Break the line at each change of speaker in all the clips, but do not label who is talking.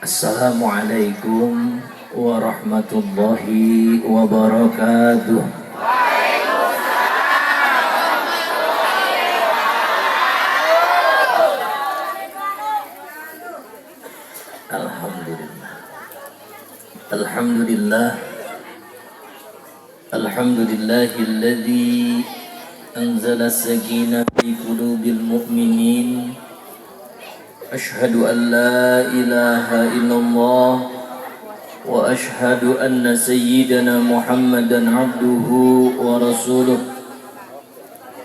Assalamualaikum warahmatullahi wabarakatuh. Alhamdulillah. Alhamdulillah. Alhamdulillahilladzi anzala as-sakinah fi qulubil mu'minin. Ashhadu an la ilaha illallah wa ashhadu anna sayyidana Muhammadan abduhu wa rasuluh.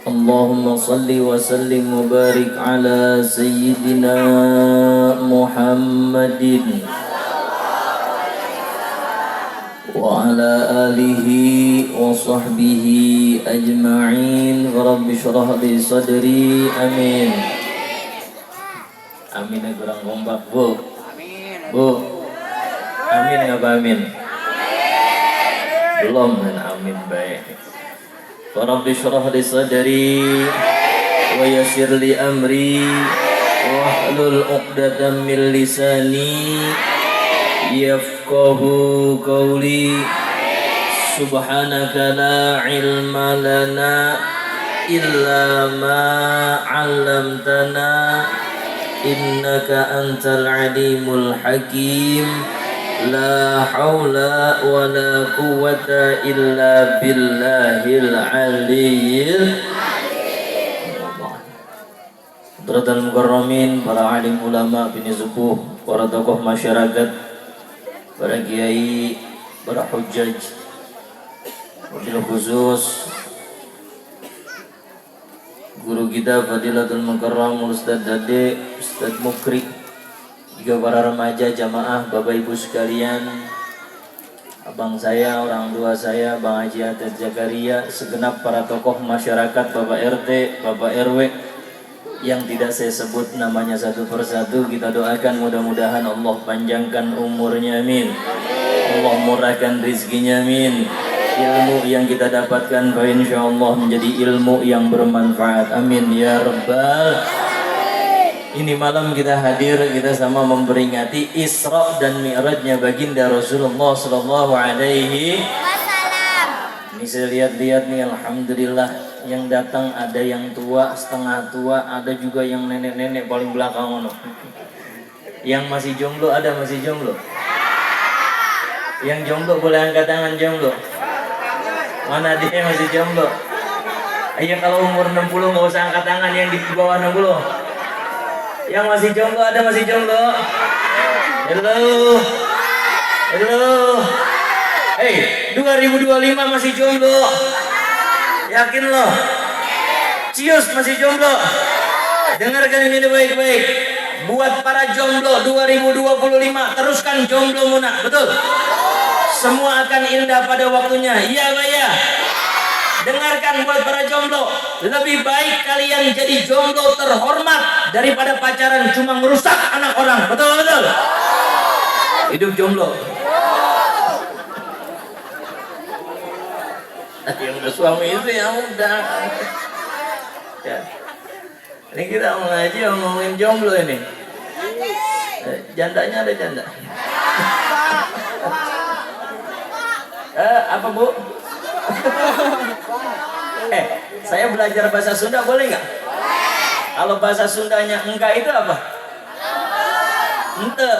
Allahumma salli wa sallim wa barik ala sayyidina Muhammadin wa ala alihi wa sahbihi ajma'in. Rabbi shrah li sadri. Amin. Amin ya, kurang kompak bu. Bu, amin nggak amin? Belum kan? Amin baik. Rabbi shrah li sadri wa yassir li amri wahlul 'uqdatam min lisani yafqahu qawli. Subhanaka la ilma lana illa ma 'allamtana innaka antal alimul hakim. La haula wa la quwwata illa billahil aliyyil Hadratul mukarramin, para alim ulama, bini sepuh, para tokoh masyarakat, para kiai, para hujjaj, wabil khusus guru kita Fadilatul Mukarram Ustadz Dade, Ustadz Mukri, juga para remaja jamaah, bapak ibu sekalian, abang saya, orang tua saya, Bang Haji Atet Zakaria, segenap para tokoh masyarakat, bapak RT, bapak RW, yang tidak saya sebut namanya satu persatu, kita doakan mudah-mudahan Allah panjangkan umurnya, amin. Allah murahkan rizkinya, amin. Ilmu yang kita dapatkan insyaallah menjadi ilmu yang bermanfaat, amin ya rabbal. Ini malam kita hadir, kita sama memperingati Isra dan Mi'rajnya baginda Rasulullah sallallahu alaihi wasallam. Ini saya lihat-lihat nih, alhamdulillah, yang datang ada yang tua, setengah tua, ada juga yang nenek-nenek paling belakang. Yang masih jomblo ada, masih jomblo? Yang jomblo boleh angkat tangan, jomblo. Mana dia masih jomblo? Ayo, kalau umur 60 nggak usah angkat tangan, yang di bawah 60. Yang masih jomblo ada, masih jomblo? Halo. Halo. Hey, 2025 masih jomblo? Yakin lo? Cius masih jomblo? Dengarkan ini baik-baik. Buat para jomblo 2025, teruskan jomblo muna, betul? Semua akan indah pada waktunya. Iya Pak ya? Dengarkan buat para jomblo, lebih baik kalian jadi jomblo terhormat daripada pacaran cuma merusak anak orang. Betul betul. Hidup jomblo. Yang udah suami itu yang udah. Ya. Ini kita mau ngaji ngomongin jomblo ini. Jandanya ada janda. Apa bu? Saya belajar bahasa Sunda boleh nggak? Kalau bahasa Sundanya enggak itu apa? Ente.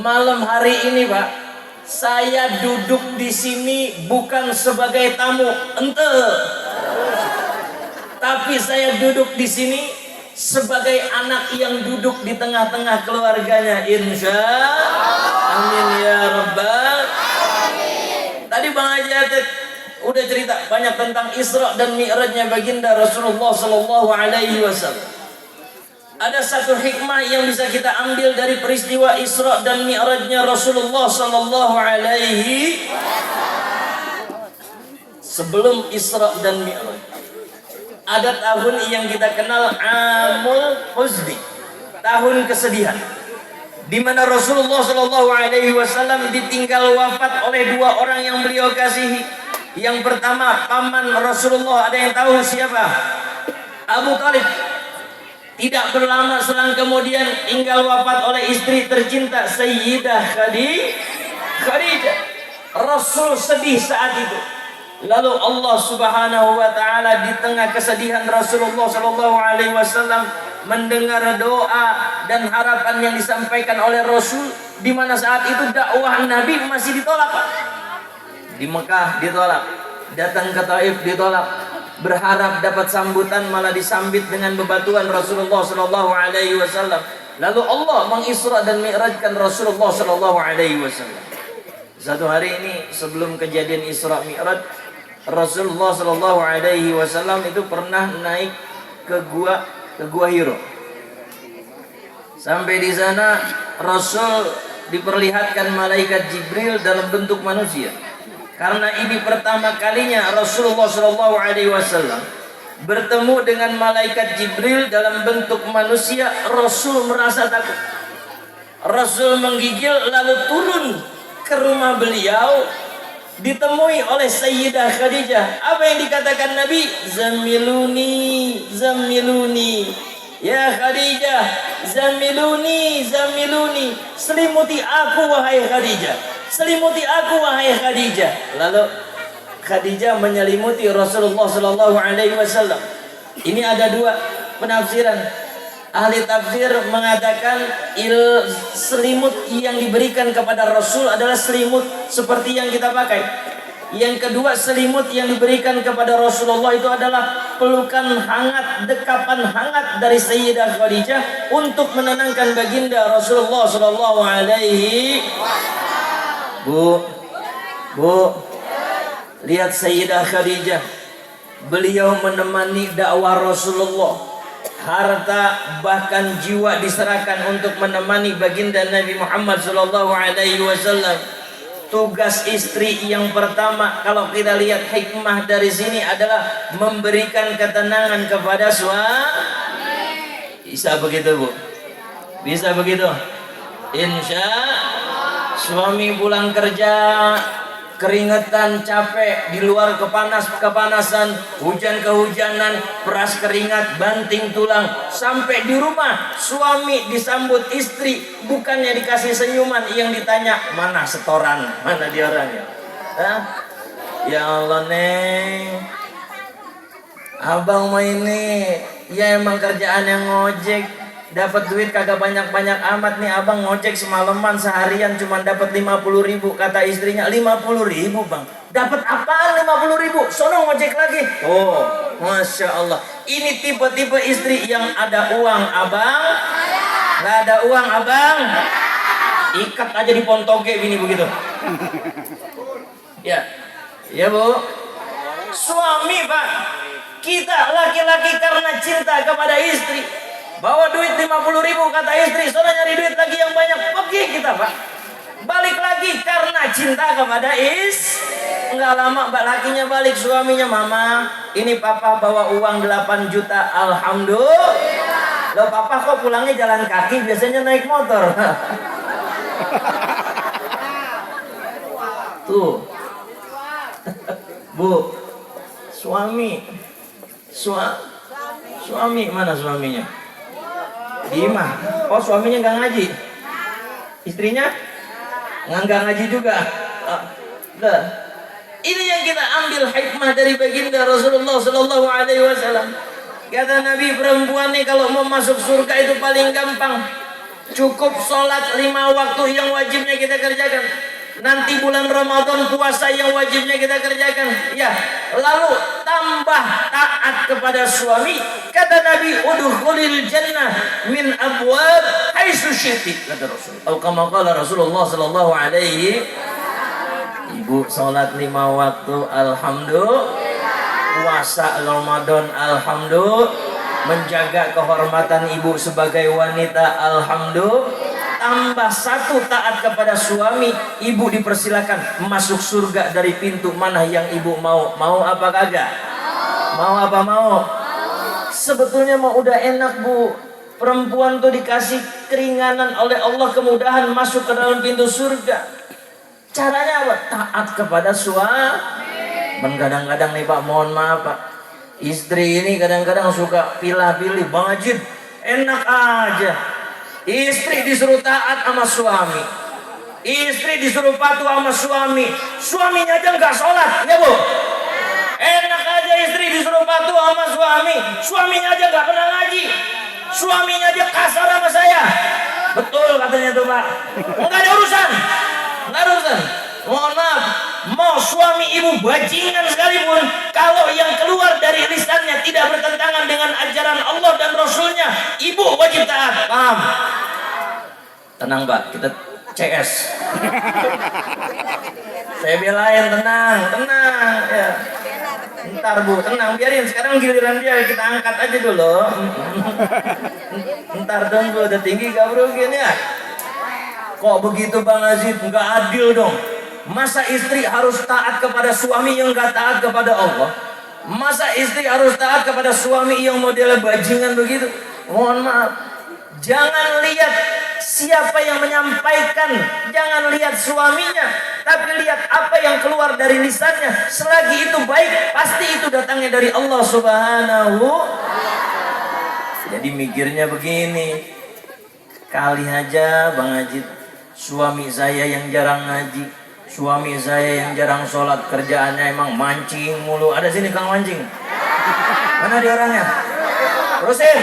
Malam hari ini Pak, saya duduk di sini bukan sebagai tamu, ente. Tapi saya duduk di sini sebagai anak yang duduk di tengah-tengah keluarganya, insya amin ya rabbal. Tadi Bang Haji Atet udah cerita banyak tentang Isra dan Mi'rajnya baginda Rasulullah sallallahu alaihi wasallam. Ada satu hikmah yang bisa kita ambil dari peristiwa Isra dan Mi'rajnya Rasulullah sallallahu alaihi wasallam. Sebelum Isra dan Mi'raj, ada tahun yang kita kenal Amul Huzni, tahun kesedihan, di mana Rasulullah Shallallahu Alaihi Wasallam ditinggal wafat oleh dua orang yang beliau kasihi. Yang pertama paman Rasulullah, ada yang tahu siapa? Abu Talib. Tidak berlama selang kemudian tinggal wafat oleh istri tercinta Sayyidah Khadijah. Rasul sedih saat itu. Lalu Allah Subhanahu wa taala di tengah kesedihan Rasulullah sallallahu alaihi wasallam mendengar doa dan harapan yang disampaikan oleh Rasul, di mana saat itu dakwah Nabi masih ditolak, Pak. Di Mekah ditolak, datang ke Taif ditolak, berharap dapat sambutan malah disambit dengan bebatuan Rasulullah sallallahu alaihi wasallam. Lalu Allah mengisra dan mi'rajkan Rasulullah sallallahu alaihi wasallam. Satu hari ini sebelum kejadian Isra Mi'raj, Rasulullah sallallahu alaihi wasallam itu pernah naik ke gua Hiro. Sampai di sana Rasul diperlihatkan malaikat Jibril dalam bentuk manusia. Karena ini pertama kalinya Rasulullah sallallahu alaihi wasallam bertemu dengan malaikat Jibril dalam bentuk manusia, Rasul merasa takut. Rasul menggigil lalu turun ke rumah beliau, ditemui oleh Sayyidah Khadijah. Apa yang dikatakan Nabi? Zamiluni, zamiluni. Ya Khadijah, zamiluni, zamiluni. Selimuti aku wahai Khadijah. Selimuti aku wahai Khadijah. Lalu Khadijah menyelimuti Rasulullah sallallahu alaihi wasallam. Ini ada dua penafsiran. Ahli tafsir mengatakan selimut yang diberikan kepada Rasul adalah selimut seperti yang kita pakai. Yang kedua, selimut yang diberikan kepada Rasulullah itu adalah pelukan hangat, dekapan hangat dari Sayyidah Khadijah untuk menenangkan baginda Rasulullah sallallahu alaihi. Bu, lihat Sayyidah Khadijah. Beliau menemani dakwah Rasulullah. Harta bahkan jiwa diserahkan untuk menemani baginda Nabi Muhammad sallallahu alaihi wasallam. Tugas istri yang pertama, kalau kita lihat hikmah dari sini adalah memberikan ketenangan kepada suami. Bisa begitu, Bu? Bisa begitu? Insya suami pulang kerja keringetan, capek, di luar kepanasan, hujan kehujanan, peras keringat, banting tulang, sampai di rumah suami disambut istri bukannya dikasih senyuman, yang ditanya mana setoran, mana dia orangnya. Ya Allah neng, abang mah ini ya emang kerjaan yang ngojek, dapat duit kagak banyak-banyak amat nih abang, ngojek semalaman seharian cuma dapat 50.000. Kata istrinya, 50.000 bang, dapat apaan 50.000? Sono ngojek lagi. Oh, masya Allah, ini tipe-tipe istri yang ada uang abang, nggak ada uang abang, ikat aja di pontoge bini begitu. Ya bu, suami Pak, kita laki-laki karena cinta kepada istri bawa duit 50.000, kata istri, soalnya nyari duit lagi yang banyak, pergi kita Pak. Balik lagi karena cinta kepada Enggak lama mbak lakinya balik, suaminya, mama ini papa bawa uang 8 juta, alhamdulillah. Loh papa kok pulangnya jalan kaki, biasanya naik motor. Tuh Bu, suami mana suaminya? Dimah. Oh suaminya nggak ngaji, istrinya nggak ngaji juga. Ini yang kita ambil hikmah dari baginda Rasulullah sallallahu alaihi wasallam. Kata Nabi, perempuan nih kalau mau masuk surga itu paling gampang, cukup sholat 5 waktu yang wajibnya kita kerjakan. Nanti bulan Ramadan puasa yang wajibnya kita kerjakan, ya. Lalu tambah taat kepada suami. Kata Nabi, udkhulil jannah min abwab haitsu syi'ti, kata Rasul. Atau kama qala Rasulullah sallallahu alaihi. Ibu salat 5 waktu, alhamdulillah. Puasa Ramadan, alhamdulillah. Menjaga kehormatan ibu sebagai wanita, alhamdulillah. Tambah 1 taat kepada suami, ibu dipersilakan masuk surga dari pintu mana yang ibu mau. Mau apa kagak? Mau apa mau? Sebetulnya mau udah enak Bu. Perempuan tuh dikasih keringanan oleh Allah, kemudahan masuk ke dalam pintu surga. Caranya apa? Taat kepada suami. Dan kadang-kadang nih Pak, mohon maaf Pak, istri ini kadang-kadang suka pilih-pilih, Bang Ajid, Enak aja. Istri disuruh taat sama suami. Istri disuruh patuh sama suami. Suaminya aja nggak sholat, ya bu? Enak aja istri disuruh patuh sama suami. Suaminya aja nggak pernah ngaji. Suaminya aja kasar sama saya. Betul katanya tuh pak. Nggak ada urusan. Nggak ada urusan. Mohon maaf, mau suami ibu bajingan sekalipun, kalau yang keluar dari lisannya tidak bertentangan dengan ajaran Allah dan Rasulnya, ibu wajib taat. Paham? Tenang pak, kita CS. Saya belain, tenang ya. Ntar bu, tenang, biarin. Sekarang giliran dia, kita angkat aja dulu. Ntar dong bu, udah tinggi gak bro gini ya. Kok begitu Bang Aziz? Nggak adil dong. Masa istri harus taat kepada suami yang nggak taat kepada Allah? Masa istri harus taat kepada suami yang model bajingan begitu? Mohon maaf. Jangan lihat siapa yang menyampaikan, jangan lihat suaminya, tapi lihat apa yang keluar dari lisannya. Selagi itu baik, pasti itu datangnya dari Allah Subhanahu. Jadi mikirnya begini, kali aja Bang Ajit, suami saya yang jarang ngaji, suami saya yang jarang sholat, kerjaannya emang mancing mulu. Ada sini Kang mancing? Mana dia orangnya? Terusin.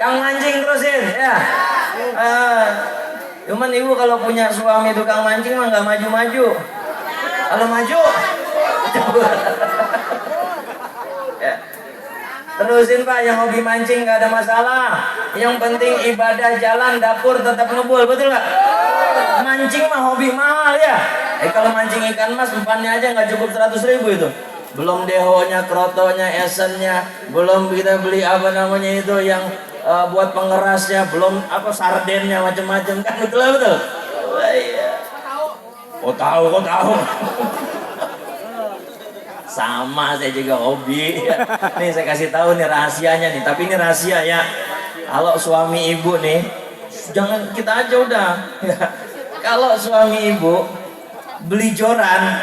Kang mancing terusin ya. Cuman ibu kalau punya suami tukang mancing mah nggak maju-maju. Kalau maju, ya. Terusin pak, yang hobi mancing nggak ada masalah. Yang penting ibadah jalan, dapur tetap ngebul, betul nggak? Mancing mah hobi mahal ya. Kalau mancing ikan mas, umpannya aja nggak cukup 100.000 itu. Belum dehonya, krotonya, esennya, belum kita beli apa namanya itu yang buat pengerasnya, belum apa sardennya macam-macam kan, betul. Oh, iya. Kok tahu. Sama, saya juga hobi. Nih saya kasih tahu nih rahasianya nih, tapi ini rahasia ya. Kalau suami ibu nih, jangan kita aja udah. Kalau suami ibu beli joran,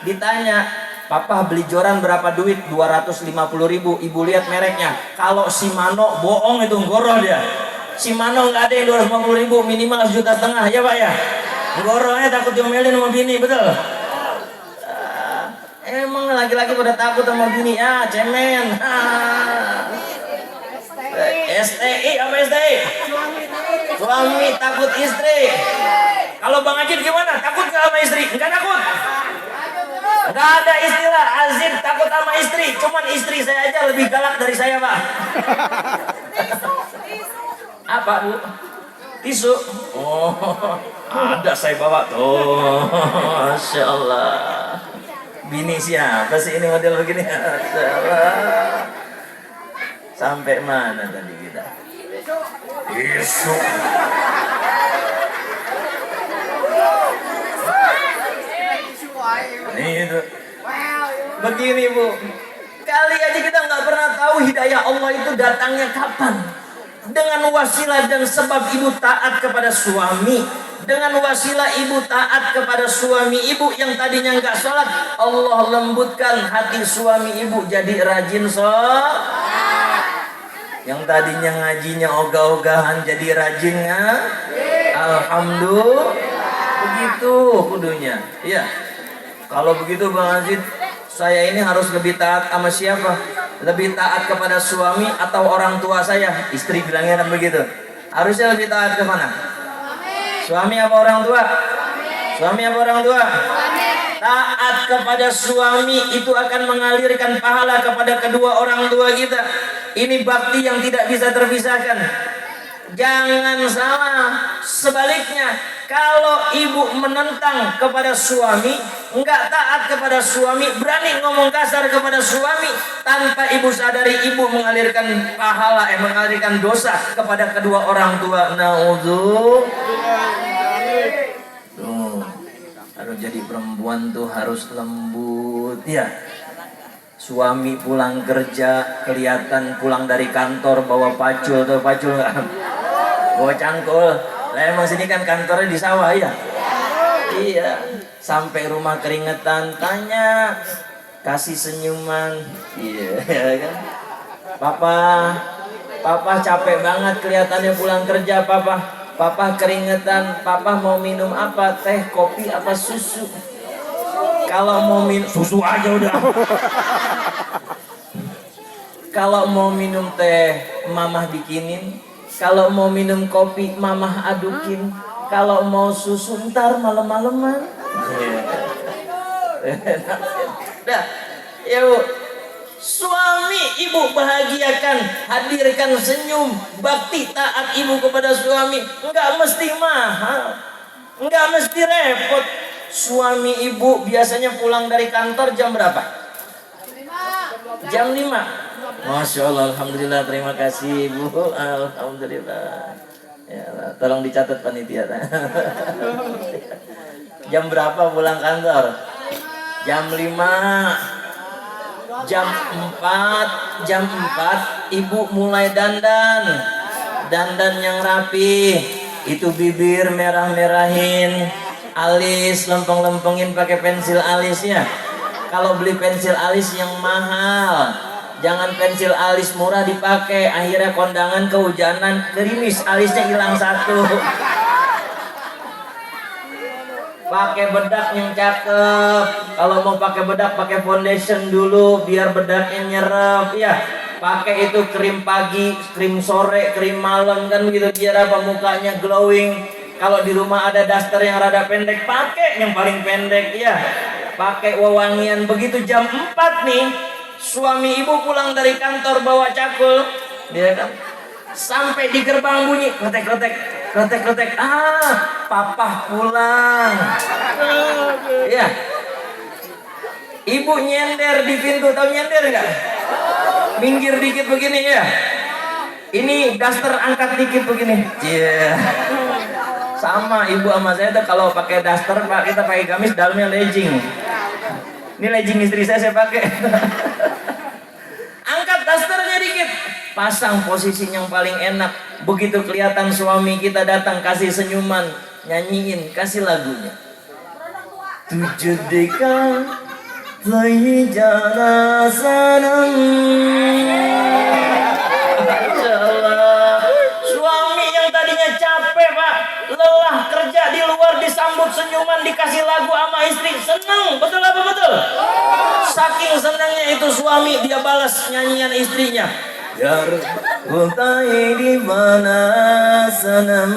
ditanya, Papa beli joran berapa duit? 250.000. Ibu lihat mereknya. Kalau Shimano bohong itu, goroh dia. Shimano nggak ada yang 250.000, minimal 1,5 juta ya pak ya. Gorohnya takut diomelin sama bini, betul? Emang laki-laki pada takut sama bini ya, cemen. STI apa STI? Suami takut istri. Kalau Bang Ajit gimana? Takut nggak sama istri? Enggak takut. Nggak ada istilah Azid takut sama istri. Cuman istri saya aja lebih galak dari saya pak. Apa bu? Tisu. Oh, ada saya bawa tuh. Masya Allah. Bini siapa sih ini model begini? Masya Allah. Sampai mana tadi kita? Tisu. Itu. Begini bu, kali aja kita nggak pernah tahu hidayah Allah itu datangnya kapan. Dengan wasilah dan sebab ibu taat kepada suami, dengan wasilah ibu taat kepada suami ibu yang tadinya nggak sholat, Allah lembutkan hati suami ibu jadi rajin sholat. Yang tadinya ngajinya ogah-ogahan jadi rajinnya, alhamdulillah. Begitu kudunya, iya. Kalau begitu Bang Aziz, saya ini harus lebih taat sama siapa? Lebih taat kepada suami atau orang tua saya? Istri bilangnya kan begitu. Harusnya lebih taat ke mana? Suami apa orang tua? Suami apa orang tua? Taat kepada suami itu akan mengalirkan pahala kepada kedua orang tua kita. Ini bakti yang tidak bisa terpisahkan. Jangan salah, sebaliknya kalau ibu menentang kepada suami, enggak taat kepada suami, berani ngomong kasar kepada suami, tanpa ibu sadari ibu mengalirkan pahala, mengalirkan dosa kepada kedua orang tua. Naudzubillah. Tuh, harus jadi perempuan tuh harus lembut ya. Suami pulang kerja kelihatan pulang dari kantor bawa pacul tuh, pacul nggak? Bawa cangkul. Lah emang sini kan kantornya di sawah ya? Iya. Sampai rumah keringetan, tanya, kasih senyuman. Iya kan? Papa capek banget kelihatannya pulang kerja. Papa keringetan. Papa mau minum apa? Teh, kopi, apa susu? Kalau mau minum susu aja udah. Kalau mau minum teh, mamah bikinin. Kalau mau minum kopi, mamah adukin. Kalau mau susu ntar malam-malaman. Dah, ya Bu. Suami ibu bahagiakan, hadirkan senyum, bakti taat ibu kepada suami. Enggak mesti mahal, enggak mesti repot. Suami ibu biasanya pulang dari kantor jam berapa? Jam 5. Masya Allah, alhamdulillah, terima kasih Bu. Alhamdulillah. Ya Allah, tolong dicatat panitia. Jam berapa pulang kantor? Jam 5. Jam 4 ibu mulai dandan yang rapi. Itu bibir merah-merahin, alis lempeng-lempengin pakai pensil alis ya. Kalau beli pensil alis yang mahal, jangan pensil alis murah dipakai, akhirnya kondangan kehujanan, gerimis, alisnya hilang satu. Pakai bedak yang cakep. Kalau mau pakai bedak, pakai foundation dulu biar bedaknya nyerap ya. Pakai itu krim pagi, krim sore, krim malam kan begitu, biar apa mukanya glowing. Kalau di rumah ada daster yang rada pendek, pakai yang paling pendek ya. Pakai wewangian. Begitu jam 4 nih, suami ibu pulang dari kantor bawa cakul, dia kan sampai di gerbang bunyi kletek. Papa pulang. Ya. Ibu nyender di pintu, tahu nyender nggak? Minggir dikit begini ya. Ini daster angkat dikit begini. Iya. Sama ibu sama saya tuh kalau pakai daster, Pak, kita pakai gamis dalamnya legging. Ini legging istri saya pakai. Angkat dasternya dikit, pasang posisi yang paling enak. Begitu kelihatan suami kita datang, kasih senyuman, nyanyiin, kasih lagunya. Tujuh dekah Tayyijana sanam. Suami yang tadinya capek Pak, lelah kerja di luar, disambut senyuman, dikasih lagu sama istri, seneng, betul apa betul? Saking senangnya itu suami, dia balas nyanyian istrinya. Ya Rabbi di mana sanam.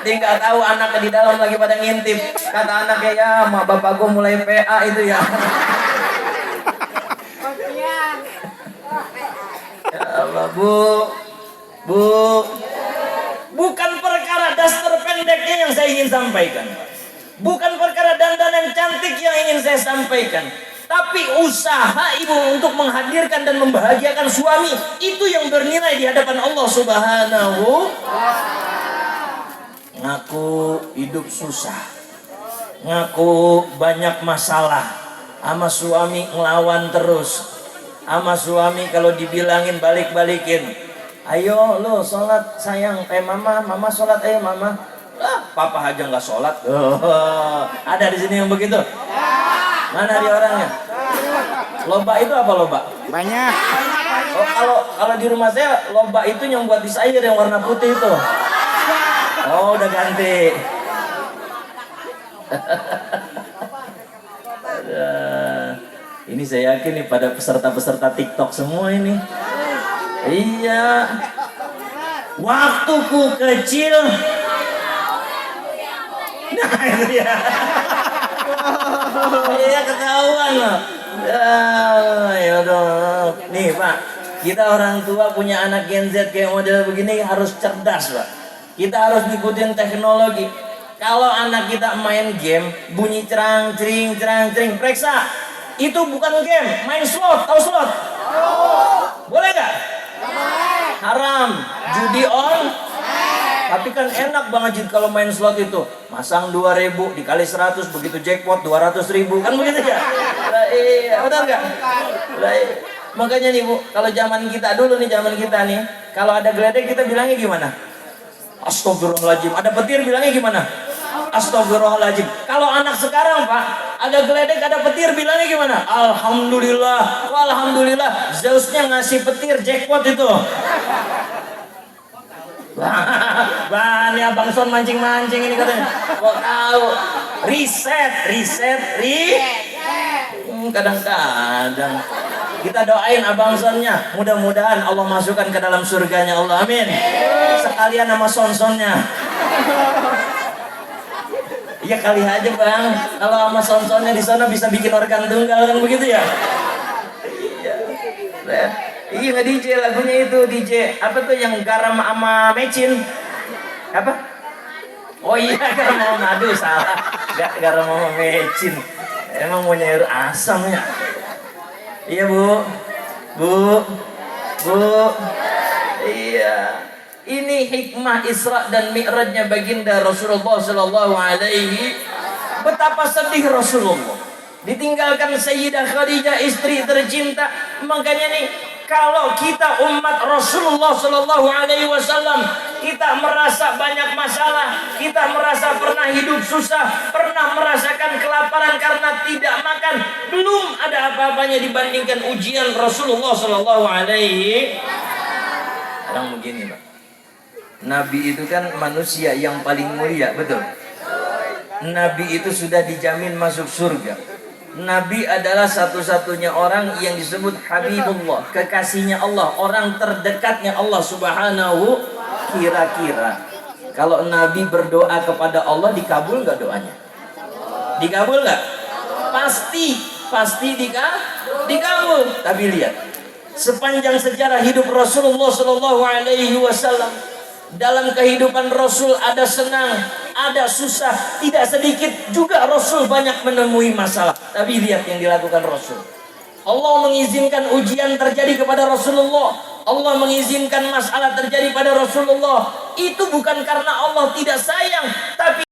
Dia nggak tahu anaknya di dalam lagi pada ngintip. Kata anaknya, ya mak bapak gue mulai PA itu ya. Ya Allah bu, bukan perkara daster pendeknya yang saya ingin sampaikan, bukan perkara dandanan cantik yang ingin saya sampaikan. Tapi usaha ibu untuk menghadirkan dan membahagiakan suami, itu yang bernilai di hadapan Allah Subhanahu. Ngaku hidup susah, ngaku banyak masalah, sama suami ngelawan terus, sama suami kalau dibilangin balik-balikin. Ayo lo sholat sayang, mama sholat, ayo mama. Papa aja nggak sholat. Ada di sini yang begitu? Mana dia orangnya? Loba itu apa loba?
Banyak.
Oh, kalau di rumah saya loba itu yang buat di sayur yang warna putih itu. Oh, udah ganti. Ini saya yakin nih pada peserta-peserta TikTok semua ini. Iya. Waktuku kecil. Nah, itu ya. Iya ketahuan loh. Ya udah. Nih Pak, kita orang tua punya anak Gen Z kayak model begini harus cerdas Pak. Kita harus ngikutin teknologi. Kalau anak kita main game, bunyi cerang cering, periksa. Itu bukan game, main slot, tahu slot? Boleh nggak? Haram. Judi on? Tapi kan enak banget kalau main slot itu. Masang 2.000 dikali 100, begitu jackpot 200.000. Kan begitu ya? Iya, betul nggak? Makanya nih Bu, kalau zaman kita dulu nih, kalau ada geledek kita bilangnya gimana? Astagfirullahaladzim. Ada petir bilangnya gimana? Astagfirullahaladzim. Kalau anak sekarang Pak, Ada geledek, ada petir, bilangnya gimana? Alhamdulillah. Wah, alhamdulillah, Zeusnya ngasih petir, jackpot itu. Wah, ini Abang Son mancing-mancing ini katanya. Kok tahu? Riset. Kadang-kadang kita doain Abang Sonnya, mudah-mudahan Allah masukkan ke dalam surganya Allah, amin. Sekalian sama Son-sonnya. Iya kali aja Bang, kalau sama Son-sonnya di sana bisa bikin organ tunggal kan begitu ya? Iya. Iya nggak DJ lagunya itu DJ apa tuh yang garam sama mecin? Apa? Oh iya garam sama madu, salah. Gak garam sama mecin. Emang mau nyair asam ya? Iya Bu. Iya. Ini hikmah Isra dan Mi'rajnya baginda Rasulullah Sallallahu Alaihi. Betapa sedih Rasulullah ditinggalkan Sayyidah Khadijah, istri tercinta. Makanya nih, kalau kita umat Rasulullah Sallallahu Alaihi Wasallam, kita merasa banyak masalah, kita merasa pernah hidup susah, pernah merasakan kelaparan karena tidak makan, belum ada apa-apanya dibandingkan ujian Rasulullah Sallallahu Alaihi. Sekarang begini Pak, Nabi itu kan manusia yang paling mulia, betul? Nabi itu sudah dijamin masuk surga. Nabi adalah satu-satunya orang yang disebut Habibullah, kekasihnya Allah, orang terdekatnya Allah Subhanahu. Kira-kira kalau Nabi berdoa kepada Allah, dikabul nggak doanya? Dikabul nggak? Pasti dikabul. Tapi lihat, sepanjang sejarah hidup Rasulullah Shallallahu Alaihi Wasallam, dalam kehidupan Rasul ada senang, ada susah, tidak sedikit juga Rasul banyak menemui masalah. Tapi lihat yang dilakukan Rasul. Allah mengizinkan ujian terjadi kepada Rasulullah. Allah mengizinkan masalah terjadi pada Rasulullah. Itu bukan karena Allah tidak sayang,